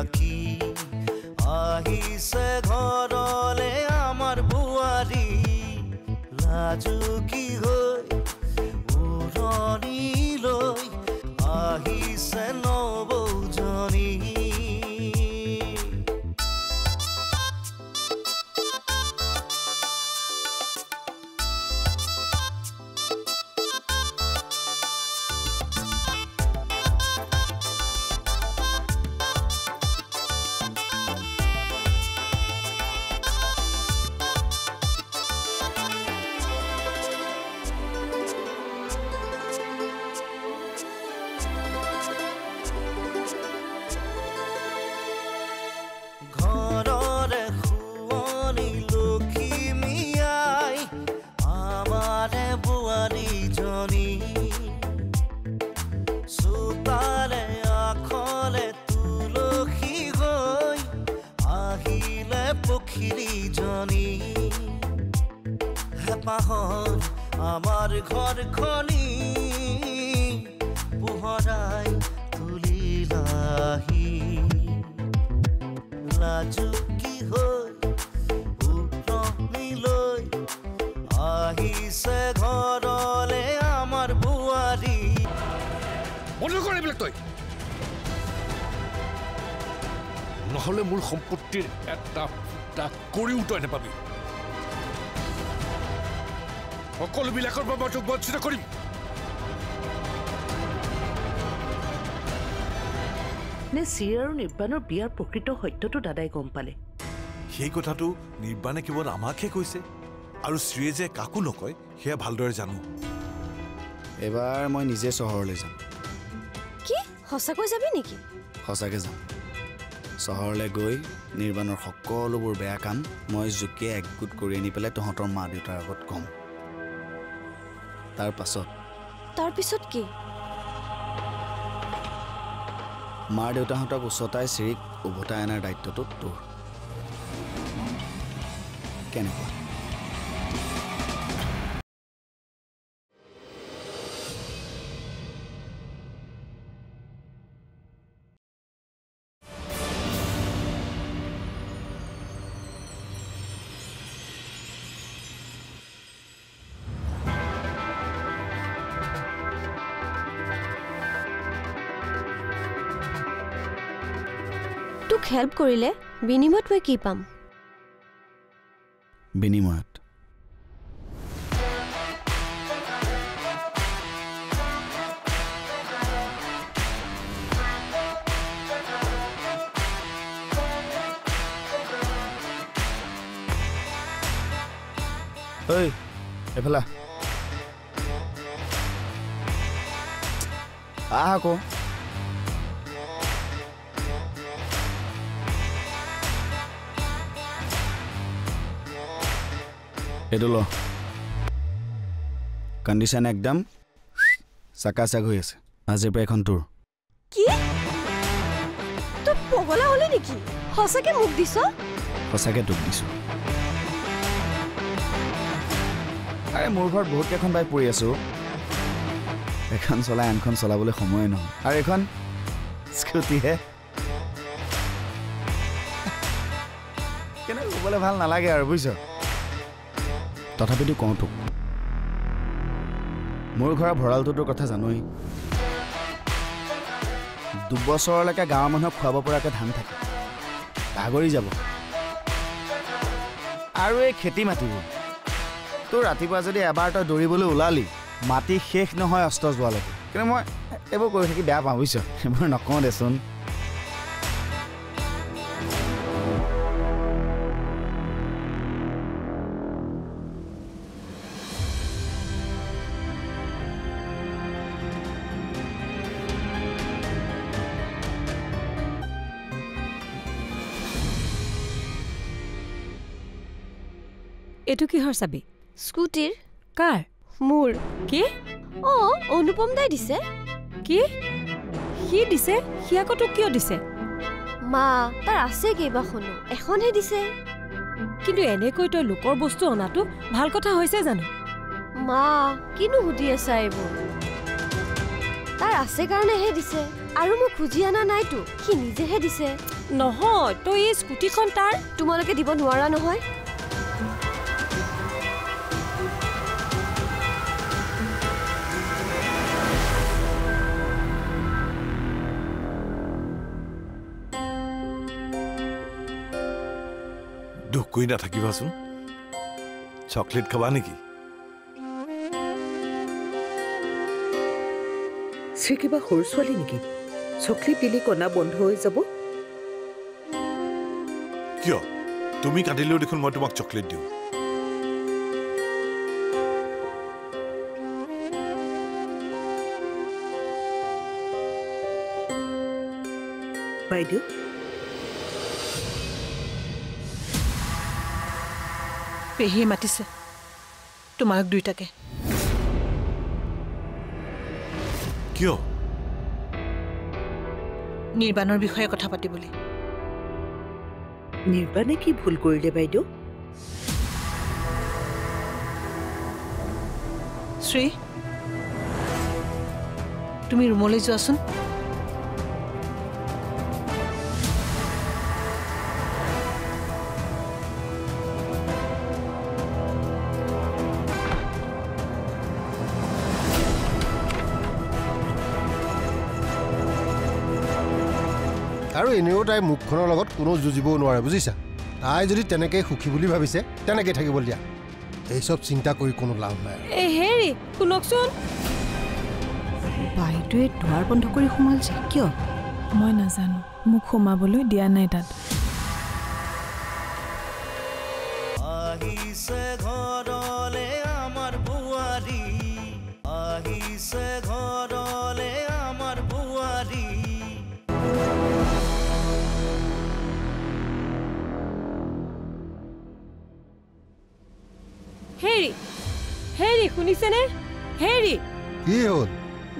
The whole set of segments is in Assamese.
আঁকি আহিছে ঘৰলে আমাৰ বুৱাৰী লাজুকী হৈ উৰণিলৈ আহিছে নবৌজনী আমাৰ ঘৰখনি পোহৰাই তুলিলাহি লাজুকী হৈ উৰণিলৈ আহিছে ঘৰলে আমাৰ বুৱাৰী বন্ধ কৰ এইবিলাক তই নহলে মোৰ সম্পত্তিৰ এটা কৰিও তই নাপাবি সকলোবিলাকৰ পৰা মই তোক বঞ্চিত কৰিম নে শ্ৰী আৰু নিৰ্বাণৰ বিয়াৰ প্ৰকৃত সত্যটো দাদাই গম পালে সেই কথাটো নিৰ্বাণে কেৱল আমাকহে কৈছে আৰু শ্ৰীয়ে যে কাকো নকয় সেয়া ভালদৰে জানো এবাৰ মই নিজে চহৰলৈ যাম কি সঁচাকৈ যাবি নেকি সঁচাকৈ যাম চহৰলৈ গৈ নিৰ্বাণৰ সকলোবোৰ বেয়া কাম মই জুকিয়ে একগোট কৰি আনি পেলাই তহঁতৰ মা দেউতাৰ আগত ক'ম তাৰপিছত কি মাৰ দেউতাহঁতক উচতাই শ্ৰীক উভতাই অনাৰ দায়িত্বটো তোৰ কেনেকুৱা তোক হেল্প কৰিলে বিনিময়ত মই কি পাম বিনিময়ত ঐ এফালে আহ আকৌ এইটো ল কণ্ডিশ্যন একদম চাকাচাক হৈ আছে আজিৰ পৰা এখন তোৰ কি তই পগলা হলি নেকি সঁচাকে মোক দিছ সঁচাকে তোক দিছো আৰে মোৰ ঘৰত বহুত কেইখন বাইক পৰি আছো এখন চলাই আনখন চলাবলৈ সময় নহয় আৰু এখন স্কুটিহে কেনে ক'বলৈ ভাল নালাগে আৰু বুজিছ তথাপিতো কওঁ তোক মোৰ ঘৰৰ ভঁৰালটোৰ কথা জানোই 2 বছৰলৈকে গাঁৱৰ মানুহক খুৱাব পৰাকৈ ধান থাকে ভাগৰি যাব আৰু এই খেতি মাটিবোৰ তোৰ ৰাতিপুৱা যদি এবাৰ তই দৌৰিবলৈ ওলালি মাটি শেষ নহয় অস্ত যোৱালৈকে কিন্তু মই এইবোৰ কৰি থাকি বেয়া পাওঁ বুজিছ এইবোৰ নকওঁ দেচোন এটো কিহৰ চাবি স্কুটিৰ কাৰ মোৰ কি অনুপম দাই দিছে কি সি দিছে সি আকৌ তোক কিয় দিছে মা তাৰ আছে কেইবাখনো এখনহে দিছে কিন্তু এনেকৈ তই লোকৰ বস্তু অনাটো ভাল কথা হৈছে জানো মা কিনো সুধি আছা এইবোৰ তাৰ আছে কাৰণেহে দিছে আৰু মই খুজি আনা নাইতো সি নিজেহে দিছে নহয় তই এই স্কুটিখন তাৰ তোমালোকে দিব নোৱাৰা নহয় দুখ কৰি নাথাকিবাচোন চকলেট খাবা নেকি শ্ৰী কিবা সৰু ছোৱালী নেকি চকলেট দিলে কণা বন্ধ হৈ যাব কিয় তুমি কাটিলেও দেখোন মই তোমাক চকলেট দিওঁ বাইদেউ পেহীয়ে মাতিছে তোমাক দুইটাকে কিয় নিৰ্বাণৰ বিষয়ে কথা পাতিবলৈ নিৰ্বাণে কি ভুল কৰিলে বাইদেউ শ্ৰী তুমি ৰুমলৈ যোৱাচোন আৰু এনেও তাই মুখখনৰ লগত কোনো যুঁজিবও নোৱাৰে বুজিছা তাই যদি তেনেকৈ সুখী বুলি ভাবিছে তেনেকৈ থাকিব দিয়া এই চব চিন্তা কৰি কোনো লাভ নাই এই হেৰি শুনকচোন বাইদেৱে দুৱাৰ বন্ধ কৰি সোমালছে কিয় মই নাজানো মোক সোমাবলৈ দিয়া নাই তাত আহিছে ঘৰলে আমাৰ বুৱাৰী আহিছে ঘৰলে আমাৰ বুৱাৰী হেৰি হেৰি শুনিছেনে হেৰি কি হ'ল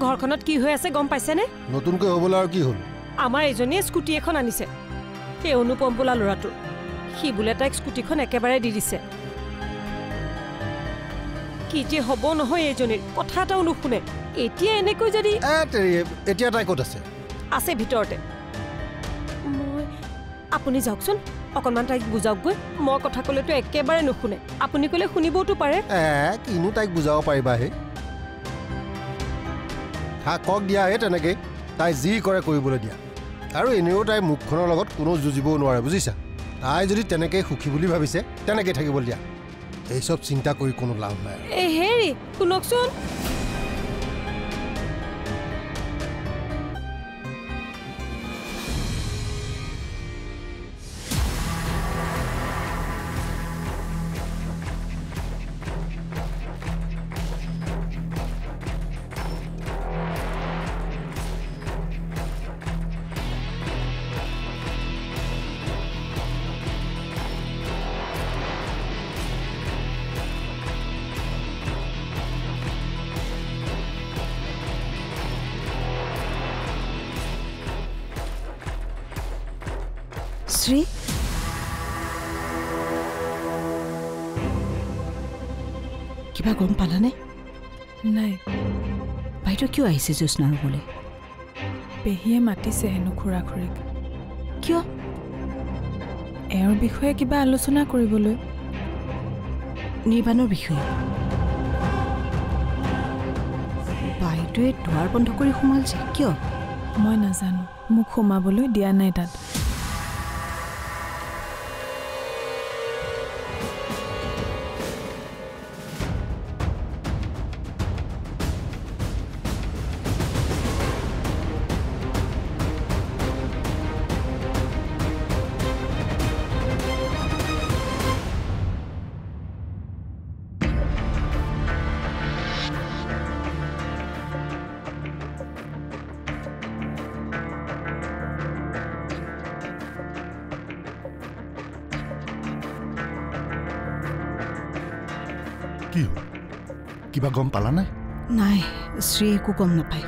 ঘৰখনত কি হৈ আছে গম পাইছেনে নতুনকৈ হ'বলৈ আৰু কি হ'ল আমাৰ এজনীয়ে স্কুটি এখন আনিছে সেই অনুপম বোলা ল'ৰাটো সি বোলে তাইক স্কুটিখন একেবাৰে দি দিছে কি যে হ'ব নহয় এইজনীৰ কথা এটাও নুশুনে এতিয়া এনেকৈ যদি এতিয়া তাই ক'ত আছে আছে ভিতৰতে মই আপুনি যাওকচোন অকণমান তাইক বুজাওকগৈ মই কথা ক'লেতো একেবাৰে নুশুনে আপুনি ক'লে শুনিবওতো পাৰে কিনো তাইক বুজাব পাৰিবা হে কওক দিয়া হে তেনেকৈ তাই যি কৰে কৰিবলৈ দিয়া আৰু এনেও তাই মুখখনৰ লগত কোনো যুঁজিবও নোৱাৰে বুজিছা তাই যদি তেনেকৈ সুখী বুলি ভাবিছে তেনেকৈ থাকিব দিয়া এই চব চিন্তা কৰি কোনো লাভ নাই এই হেৰি শুনকচোন শ্ৰী কিবা গম পালানে নাই বাইদেউ কিয় আহিছে জ্যোৎস্না ৰুমলৈ পেহীয়ে মাতিছে হেনো খুৰা খুৰীক কিয় এওঁৰ বিষয়ে কিবা আলোচনা কৰিবলৈ নিৰ্বাণৰ বিষয়ে বাইদেৱে দুৱাৰ বন্ধ কৰি সোমালছে কিয় মই নাজানো মোক সোমাবলৈ দিয়া নাই তাত কি হ'ল কিবা গম পালা নাই নাই শ্ৰী একো গম নাপায়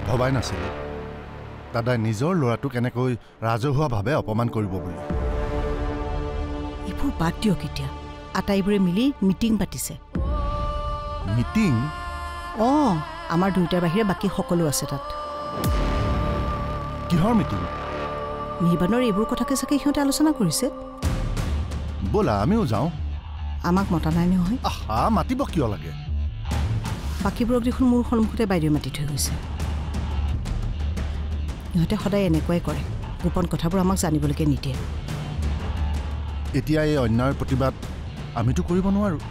ভবাই নাছিলে দাদাই নিজৰ ল'ৰাটোক এনেকৈ ৰাজহুৱাভাৱে অপমান কৰিব বুলি এইবোৰ বাদ দিয়ক এতিয়া আটাইবোৰে মিলি মিটিং পাতিছে মিটিং আমাৰ দুইটাৰ বাহিৰে বাকী সকলো আছে তাত কিহৰ মিটিং? নিৰ্বাণৰ এইবোৰ কথাকে চাগে সিহঁতে আলোচনা কৰিছে। ব'লা আমিও যাওঁ। আমাক মতা নাই নহয়। আহা, মাতিব কিয় লাগে? বাকীবোৰক দেখোন মোৰ সন্মুখতে বাইদেউ মাতি থৈ গৈছে। সিহঁতে সদায় এনেকুৱাই কৰে, গোপন কথাবোৰ আমাক জানিবলৈকে নিদিয়ে। এতিয়া এই অন্যায়ৰ প্ৰতিবাদ আমিতো কৰিব নোৱাৰোঁ,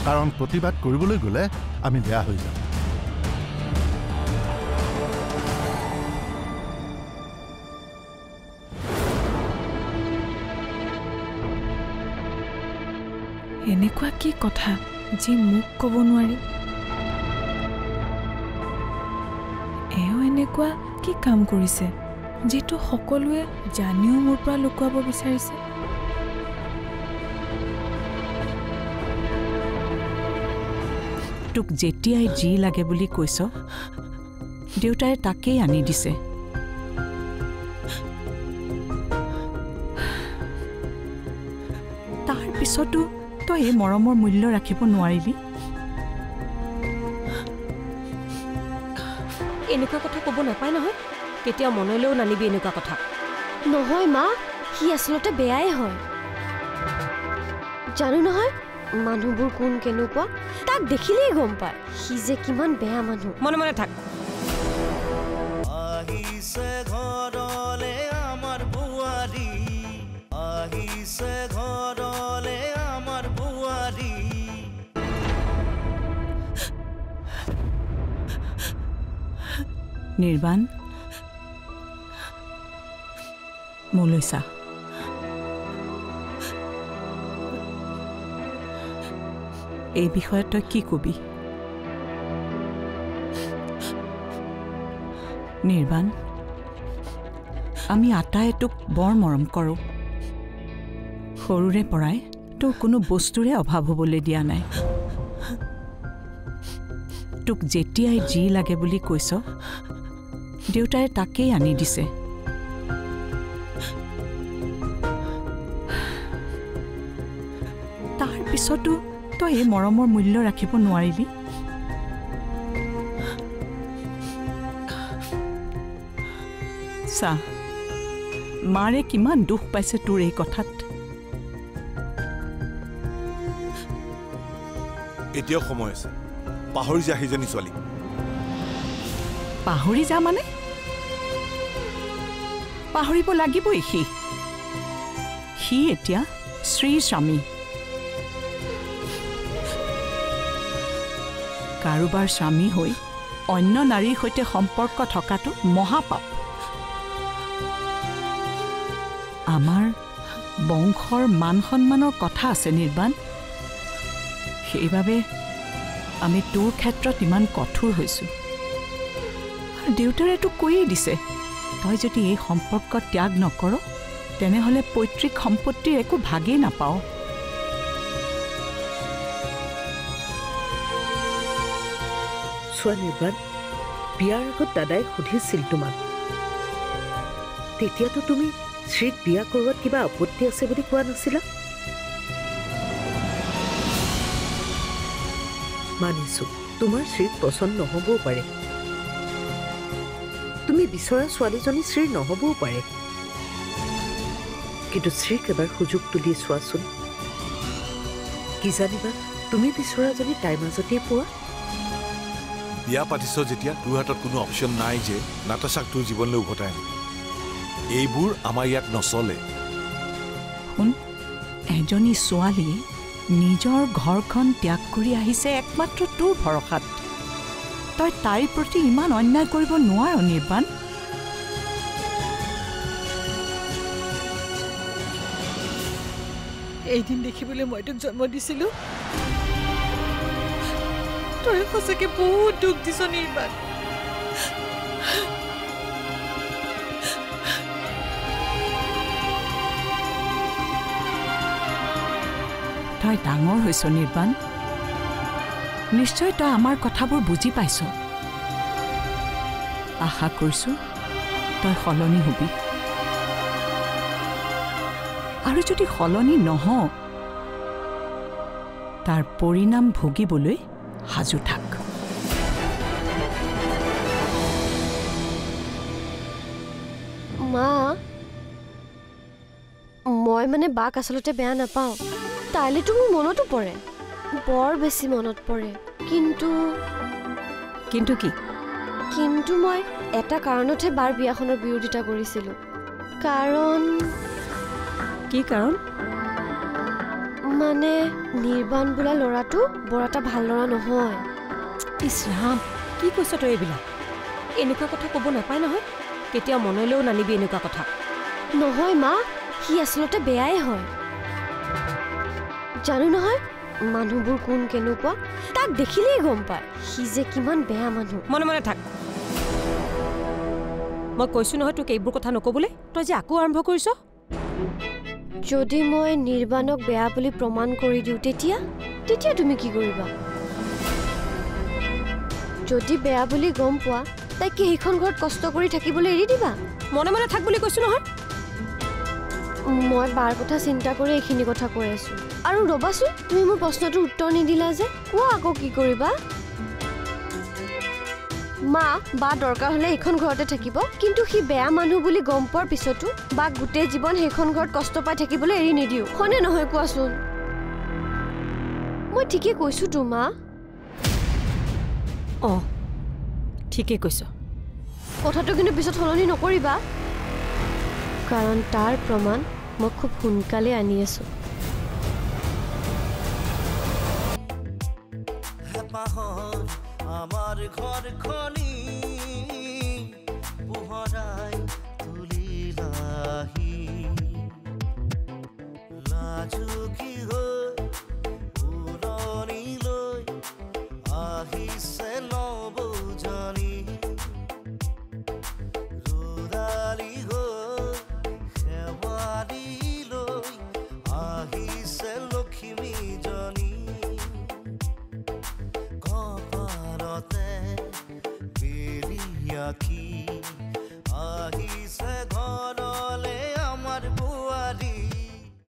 কাৰণ প্ৰতিবাদ কৰিবলৈ গ'লে আমি বেয়া হৈ যাম। এনেকুৱা কি কথা যি মোক ক'ব নোৱাৰি? এওঁ এনেকুৱা কি কাম কৰিছে যিটো সকলোৱে জানিও মোৰ পৰা লুকুৱাব বিচাৰিছে? তোক যেতিয়াই যি লাগে বুলি কৈছ, দেউতাই তাকেই আনি দিছে। তাৰ পিছতো তই এই মৰমৰ মূল্য ৰাখিব নোৱাৰিবি? এনেকুৱা কথা ক'ব নাপায় নহয়, কেতিয়াও মনলৈও নানিবি এনেকুৱা কথা। নহয় মা, সি আচলতে বেয়াই হয়। জানো নহয় মানুহবোৰ কোন কেনেকুৱা, তাক দেখিলেই গম পায় সি যে কিমান বেয়া মানুহ। মনে মনে থাক। আহিছে ঘৰলে আমাৰ বোৱাৰী, আহিছে ঘৰলে আমাৰ বোৱাৰী। নিৰ্বাণ, মোলৈ চা। এই বিষয়ে তই কি কবি? নিৰ্বাণ, আমি আটাই তোক বৰ মৰম কৰোঁ। সৰুৰে পৰাই তোৰ কোনো বস্তুৰে অভাৱ হ'বলৈ দিয়া নাই। তোক যেতিয়াই যি লাগে বুলি কৈছ, দেউতাই তাকেই আনি দিছে। তাৰ পিছতো তই এই মৰমৰ মূল্য ৰাখিব নোৱাৰিবি? চা, মাৰে কিমান দুখ পাইছে তোৰ এই কথাত। এতিয়াও সময় আছে, পাহৰি যা সিজনী ছোৱালী। পাহৰি যা মানে? পাহৰিব লাগিবই। সি এতিয়া শ্ৰীৰ স্বামী। কাৰোবাৰ স্বামী হৈ অন্য নাৰীৰ সৈতে সম্পৰ্ক থকাটো মহাপাপ। আমাৰ বংশৰ মান সন্মানৰ কথা আছে নিৰ্বাণ। সেইবাবে আমি তোৰ ক্ষেত্ৰত ইমান কঠোৰ হৈছোঁ। আৰু দেউতাৰে তোক কৈয়ে দিছে, তই যদি এই সম্পৰ্ক ত্যাগ নকৰ, তেনেহ'লে পৈতৃক সম্পত্তিৰ একো ভাগেই নাপাওঁ। চোৱা নিৰ্বাণ, বিয়াৰ আগত দাদাই সুধিছিল তোমাক, তেতিয়াতো তুমি শ্ৰীক বিয়া কৰোৱাত কিবা আপত্তি আছে বুলি কোৱা নাছিলা? মানিছো তোমাৰ শ্ৰীক পচন্দ নহ'বও পাৰে, তুমি বিচৰা ছোৱালীজনী শ্ৰীৰ নহ'বও পাৰে, কিন্তু শ্ৰীক এবাৰ সুযোগ তুলি চোৱাচোন। কি জানিবা তুমি বিচৰাজনী তাইৰ মাজতেই পোৱা। বিয়া পাতিছ যেতিয়া তোৰ হাতত কোনো অপশ্যন নাই যে নাটাশাক তোৰ জীৱনলৈ উভতাই আনিবি। এইবোৰ আমাৰ ইয়াত নচলে। শুন, এজনী ছোৱালীয়ে নিজৰ ঘৰখন ত্যাগ কৰি আহিছে একমাত্ৰ তোৰ ভৰসাত। তই তাইৰ প্ৰতি ইমান অন্যায় কৰিব নোৱাৰ নিৰ্বাণ। এইদিন দেখিবলৈ মই তোক জন্ম দিছিলোঁ। তই সঁচাকৈ বহুত দুখ দিছ নিৰ্বাণ। তই ডাঙৰ হৈছ নিৰ্বাণ। নিশ্চয় তই আমাৰ কথাবোৰ বুজি পাইছ। আশা কৰিছোঁ তই সলনি হবি, আৰু যদি সলনি নহ, তাৰ পৰিণাম ভুগিবলৈ সাজু থাক। মা মই মানে বাক আচলতে বেয়া নাপাওঁ তাইলেতো মোৰ মনতো পৰে বৰ বেছি মনত পৰে কিন্তু কি কিন্তু মই এটা কাৰণতহে বাৰ বিয়াখনৰ বিৰোধিতা কৰিছিলোঁ কাৰণ কি কাৰণ মানে নিৰ্বাণ বোলা ল'ৰাটো বৰ এটা ভাল ল'ৰা নহয় ইছ ৰাম কি কৈছ তই এইবিলাক এনেকুৱা কথা ক'ব নাপায় নহয় কেতিয়াও মনলৈও নানিবি এনেকুৱা কথা নহয় মা সি আচলতে বেয়াই হয় জানো নহয় মানুহবোৰ কোন কেনেকুৱা তাক দেখিলেই গম পায় সি যে কিমান বেয়া মানুহ মনে মনে থাক মই কৈছো নহয় তোক এইবোৰ কথা নক'বলৈ তই যে আকৌ আৰম্ভ কৰিছ যদি মই নিৰ্বাণক বেয়া বুলি প্ৰমাণ কৰি দিওঁ তেতিয়া তুমি কি কৰিবা যদি বেয়া বুলি গম পোৱা তাইক সেইখন ঘৰত কষ্ট কৰি থাকিবলৈ এৰি দিবা মনে মনে থাক বুলি কৈছো নহয় মই বাৰ কথা চিন্তা কৰি এইখিনি কথা কৈ আছো আৰু ৰবাচোন তুমি মোৰ প্ৰশ্নটোৰ উত্তৰ নিদিলা যে কোৱা আকৌ কি কৰিবা মা বা দৰকাৰ হ'লে এইখন ঘৰতে থাকিব কিন্তু সি বেয়া মানুহ বুলি গম পোৱাৰ পিছতো বাক গোটেই জীৱন সেইখন ঘৰত কষ্ট পাই থাকিবলৈ এৰি নিদিওঁ হয়নে নহয় কোৱাচোন মই ঠিকে কৈছো তো মা অঁ ঠিকেই কৈছ কথাটো কিন্তু পিছত সলনি নকৰিবা কাৰণ তাৰ প্ৰমাণ মই খুব সোনকালে আনি আছো আমাৰ ঘৰ খনি পোহৰাই তুলিলাহি লাজুকি উৰণি লৈ আহিছে নবৌজনী ৰুদালি শেৱালি লৈ আহিছে লখিমীজনী কপালতে বেৰি আঁকি